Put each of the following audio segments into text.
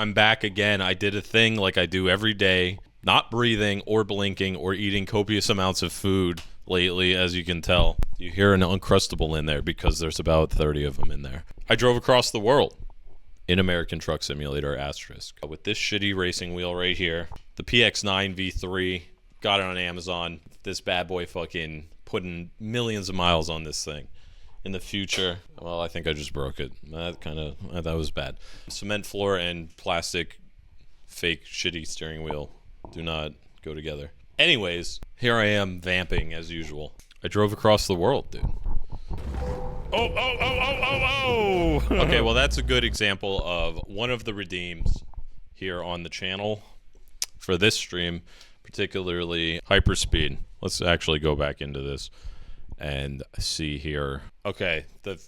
I'm back again. I did a thing like I do every day, not breathing or blinking or eating copious amounts of food lately, as you can tell. You hear an Uncrustable in there because there's about 30 of them in there. I drove across the world in American Truck Simulator Asterisk with this shitty racing wheel right here. The PX9 V3. Got it on Amazon. This bad boy fucking putting millions of miles on this thing. In the future, well, I think I just broke it. That was bad. Cement floor and plastic fake shitty steering wheel do not go together. Anyways, here I am vamping as usual. I drove across the world, dude. Oh. Okay, well, that's a good example of one of the redeems here on the channel for this stream, particularly hyperspeed. Let's actually go back into this and see here. Okay, the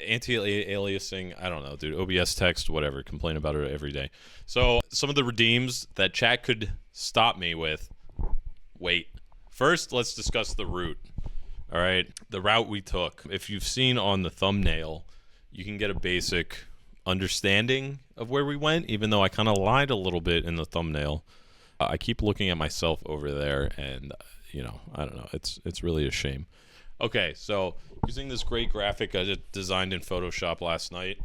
anti-aliasing, I don't know, dude. OBS text, whatever. Complain about it every day. So some of the redeems that chat could stop me with. Wait. First, let's discuss the route. All right, the route we took. If you've seen on the thumbnail, you can get a basic understanding of where we went, even though I kind of lied a little bit in the thumbnail. I keep looking at myself over there, and, you know, I don't know. It's really a shame. Okay, so using this great graphic I just designed in Photoshop last night,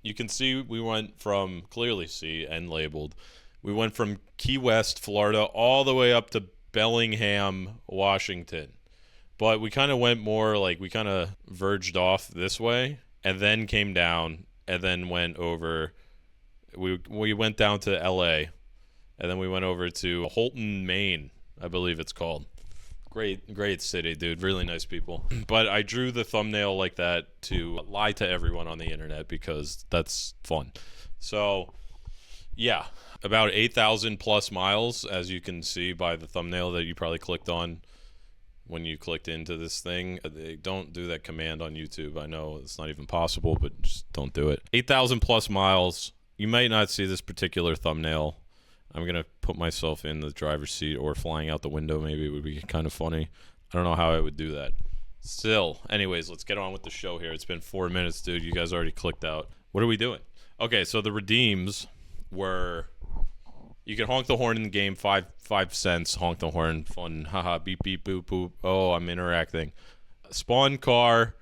you can see we went from, clearly see and labeled, we went from Key West, Florida, all the way up to Bellingham, Washington. But we kind of went more like we kind of verged off this way and then came down and then went over. We went down to LA and then we went over to Holton, Maine, I believe it's called. Great city, dude. Really nice people. But I drew the thumbnail like that to lie to everyone on the internet because that's fun. So, yeah, about 8,000 plus miles, as you can see by the thumbnail that you probably clicked on when you clicked into this thing. They don't do that command on YouTube. I know it's not even possible, but just don't do it. 8,000 plus miles. You might not see this particular thumbnail. I'm going to put myself in the driver's seat or flying out the window. Maybe it would be kind of funny. I don't know how I would do that. Still, anyways, let's get on with the show here. It's been 4 minutes, dude. You guys already clicked out. What are we doing? Okay, so the redeems were... You can honk the horn in the game, 5 cents. Honk the horn, fun, haha, beep, beep, boop, boop. Oh, I'm interacting. Spawn car,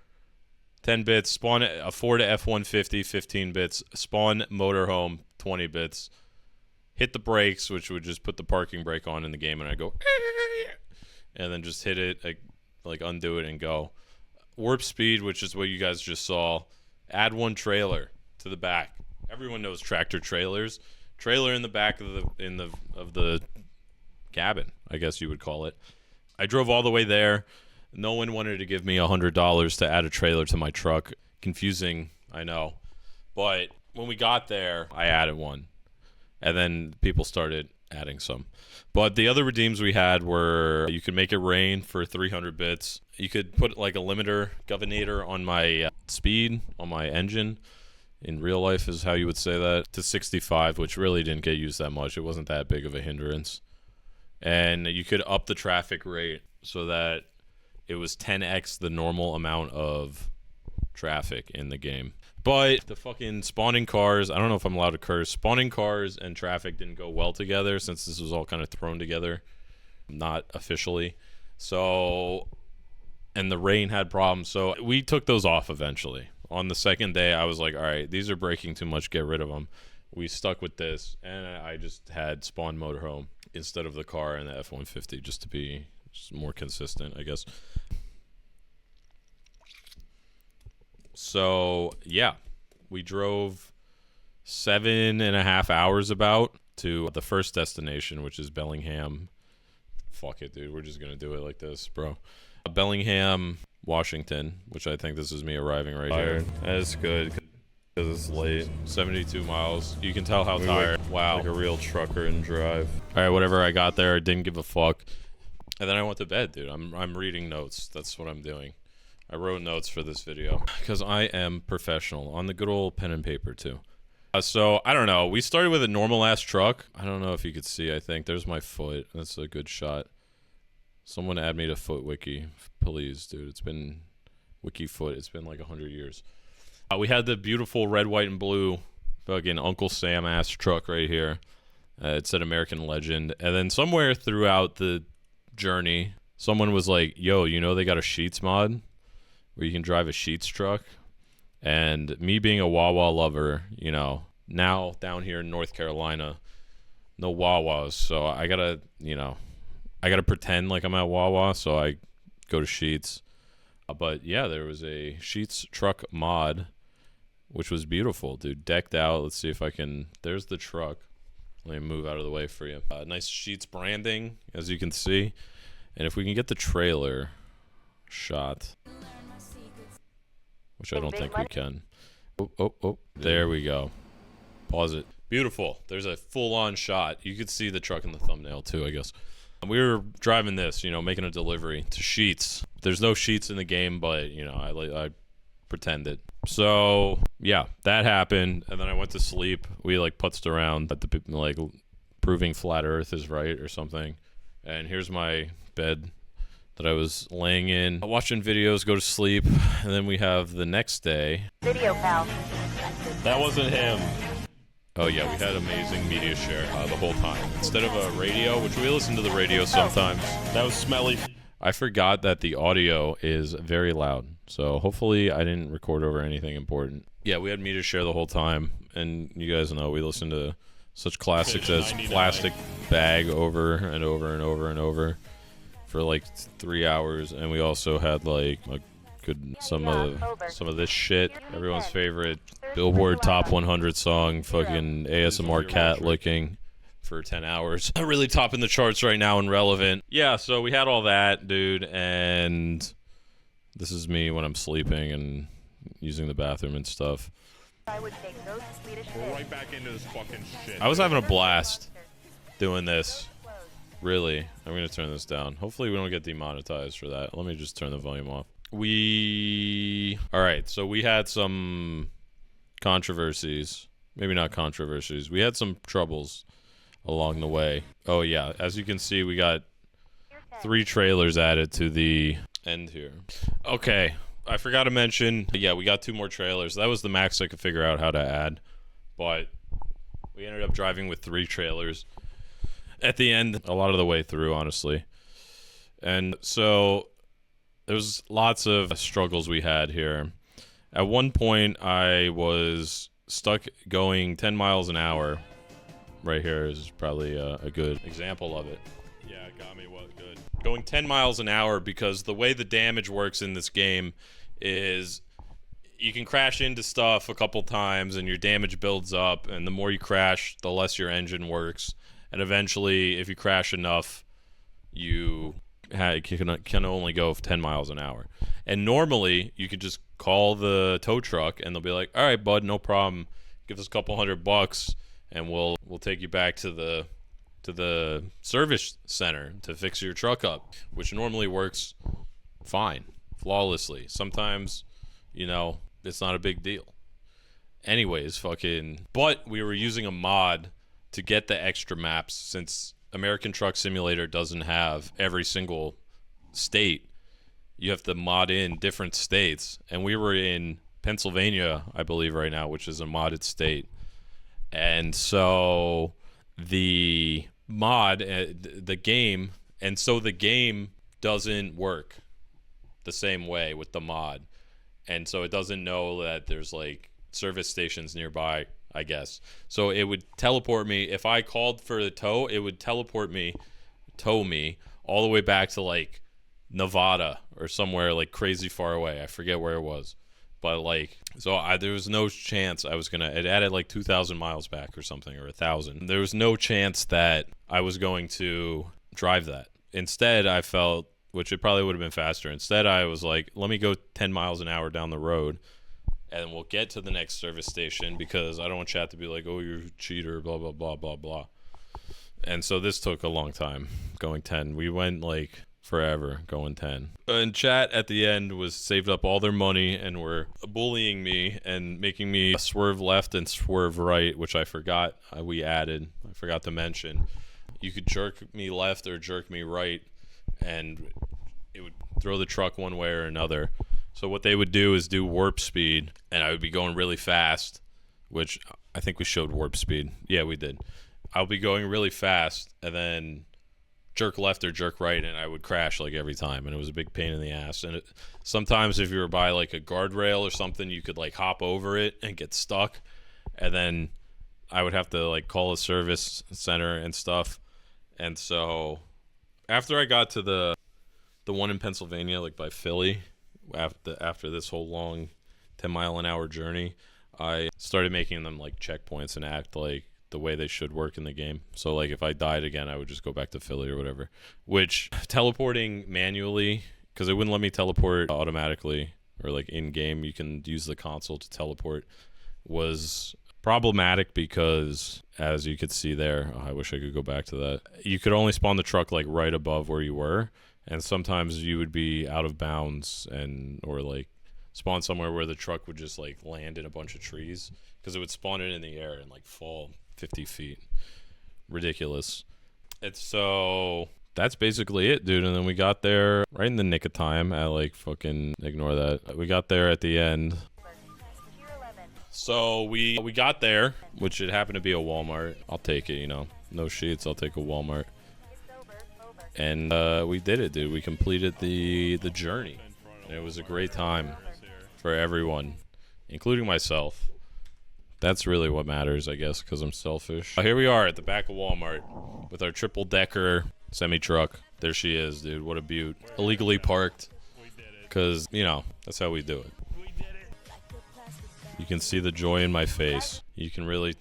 10 bits. Spawn a Ford F-150, 15 bits. Spawn motorhome, 20 bits. Hit the brakes, which would just put the parking brake on in the game, and I go, and then just hit it, like undo it and go. Warp speed, which is what you guys just saw. Add one trailer to the back. Everyone knows tractor trailers. Trailer in the back of the cabin, I guess you would call it. I drove all the way there. No one wanted to give me $100 to add a trailer to my truck. Confusing, I know. But when we got there, I added one. And then people started adding some. But the other redeems we had were you could make it rain for 300 bits. You could put like a limiter, governor on my speed, on my engine. In real life is how you would say that, to 65, which really didn't get used that much. It wasn't that big of a hindrance. And you could up the traffic rate so that it was 10x the normal amount of traffic in the game. But the fucking spawning cars, I don't know if I'm allowed to curse, spawning cars and traffic didn't go well together since this was all kind of thrown together, not officially. So, and the rain had problems. So we took those off eventually. On the second day, I was like, all right, these are breaking too much. Get rid of them. We stuck with this, and I just had spawn motorhome instead of the car and the F-150 just to be more consistent, I guess. So, yeah, we drove 7.5 hours about to the first destination, which is Bellingham. Fuck it, dude. We're just going to do it like this, bro. Bellingham, Washington, which I think this is me arriving right here. That's good because it's late. 72 miles. You can tell how tired. Wow. Like a real trucker and drive. All right, whatever. I got there. Didn't give a fuck. And then I went to bed, dude. I'm reading notes. That's what I'm doing. I wrote notes for this video because I am professional on the good old pen and paper too. So I don't know. We started with a normal ass truck. I don't know if you could see. I think there's my foot. That's a good shot. Someone add me to Foot Wiki, please, dude. It's been Wiki Foot. It's been like 100 years. We had the beautiful red, white, and blue fucking Uncle Sam ass truck right here. It said American Legend. And then somewhere throughout the journey, someone was like, yo, you know they got a Sheets mod where you can drive a Sheets truck? And me being a Wawa lover, you know, now down here in North Carolina, no Wawas. So I gotta, you know, I gotta pretend like I'm at Wawa, so I go to Sheets. But yeah, there was a Sheets truck mod, which was beautiful, dude. Decked out. Let's see if I can. There's the truck. Let me move out of the way for you. Nice Sheets branding, as you can see. And if we can get the trailer shot, which I don't think we can. Oh, there we go. Pause it. Beautiful. There's a full-on shot. You could see the truck in the thumbnail too, I guess. We were driving this, you know, making a delivery to Sheets. There's no Sheets in the game, but, you know, I pretended. So, yeah, that happened, and then I went to sleep. We, like, putzed around at the, like, proving flat Earth is right or something. And here's my bed that I was laying in, watching videos, go to sleep, and then we have the next day. Video pal. That wasn't him. Oh yeah, we had amazing media share the whole time. Instead of a radio, which we listen to the radio sometimes. That was smelly. I forgot that the audio is very loud, so hopefully I didn't record over anything important. Yeah, we had media share the whole time, and you guys know we listen to such classics as Plastic Bag over and over and over and over for like 3 hours, and we also had like a good some of this shit. Everyone's favorite Billboard Top 100 song, fucking ASMR cat licking for 10 hours. Really topping the charts right now and relevant. Yeah, so we had all that, dude, and this is me when I'm sleeping and using the bathroom and stuff. I would take those Swedish We're fish. right back into this fucking shit. I was having a blast doing this. Really. I'm going to turn this down. Hopefully we don't get demonetized for that. Let me just turn the volume off. Alright, so we had some controversies. Maybe not controversies. We had some troubles along the way. Oh yeah, as you can see, we got 3 trailers added to the end here. Okay, I forgot to mention, yeah, we got 2 more trailers. That was the max I could figure out how to add, but we ended up driving with 3 trailers at the end, a lot of the way through, honestly. And so there's lots of struggles we had here. At one point, I was stuck going 10 miles an hour. Right here is probably a good example of it. Yeah, it got me. What good? Going 10 miles an hour because the way the damage works in this game is you can crash into stuff a couple times and your damage builds up, and the more you crash, the less your engine works. And eventually, if you crash enough, you can only go 10 miles an hour. And normally, you could just call the tow truck, and they'll be like, all right, bud, no problem. Give us a couple $100, and we'll take you back to the service center to fix your truck up, which normally works fine, flawlessly. Sometimes, you know, it's not a big deal. Anyways, but we were using a mod to get the extra maps, since American Truck Simulator doesn't have every single state. You have to mod in different states, and we were in Pennsylvania, I believe, right now, which is a modded state. And so the game doesn't work the same way with the mod, and so it doesn't know that there's like service stations nearby, I guess. So it would teleport me. If I called for the tow, it would tow me all the way back to like Nevada or somewhere like crazy far away. I forget where it was. But like, so there was no chance I was gonna, it added like 2,000 miles back or something, or 1,000. There was no chance that I was going to drive that. Instead, I felt, which it probably would have been faster. Instead, I was like, let me go 10 miles an hour down the road, and we'll get to the next service station, because I don't want chat to be like, oh, you're a cheater, blah, blah, blah, blah, blah. And so this took a long time, going 10. We went like forever going 10. And chat at the end was saved up all their money and were bullying me and making me swerve left and swerve right, which I forgot I forgot to mention. You could jerk me left or jerk me right, and it would throw the truck one way or another. So what they would do is do warp speed, and I would be going really fast, which I think we showed warp speed. Yeah, we did. I'll be going really fast and then jerk left or jerk right, and I would crash like every time, and it was a big pain in the ass. And sometimes if you were by like a guardrail or something, you could like hop over it and get stuck, and then I would have to like call a service center and stuff. And so after I got to the one in Pennsylvania, like by Philly, after this whole long 10-mile-an-hour journey, I started making them like checkpoints and act like the way they should work in the game. So like if I died again, I would just go back to Philly or whatever. Which teleporting manually, because it wouldn't let me teleport automatically or like in game, you can use the console to teleport, was problematic because as you could see there, I wish I could go back to that. You could only spawn the truck like right above where you were, and sometimes you would be out of bounds or like spawn somewhere where the truck would just like land in a bunch of trees because it would spawn it in the air and like fall 50 feet. Ridiculous. And so that's basically it, dude. And then we got there right in the nick of time at like fucking ignore that. We got there at the end. Tier 11. So we got there, which it happened to be a Walmart. I'll take it, you know. No sheets, I'll take a Walmart. It's over. And we did it, dude. We completed the journey. And it was a great time for everyone, including myself. That's really what matters, I guess, because I'm selfish. Here we are at the back of Walmart with our triple-decker semi-truck. There she is, dude. What a beaut. Illegally parked. Because, you know, that's how we do it. You can see the joy in my face. You can really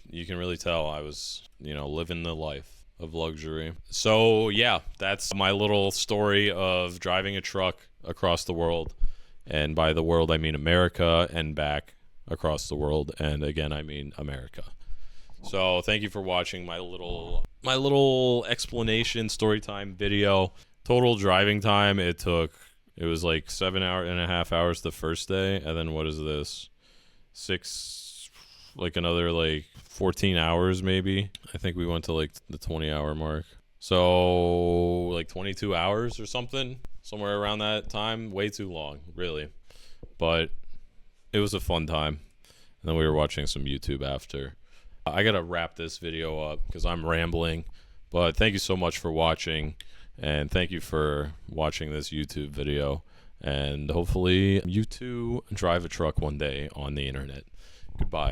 tell I was, you know, living the life of luxury. So, yeah, that's my little story of driving a truck across the world. And by the world, I mean America and back across the world, and again I mean America. So thank you for watching my little explanation story time video. Total driving time, it was like 7.5 hours the first day, and then what is this, another like 14 hours maybe. I think we went to like the 20-hour mark, so like 22 hours or something, somewhere around that time. Way too long, really, but it was a fun time. And then we were watching some YouTube after. I gotta wrap this video up because I'm rambling. But thank you so much for watching. And thank you for watching this YouTube video. And hopefully you too drive a truck one day on the internet. Goodbye.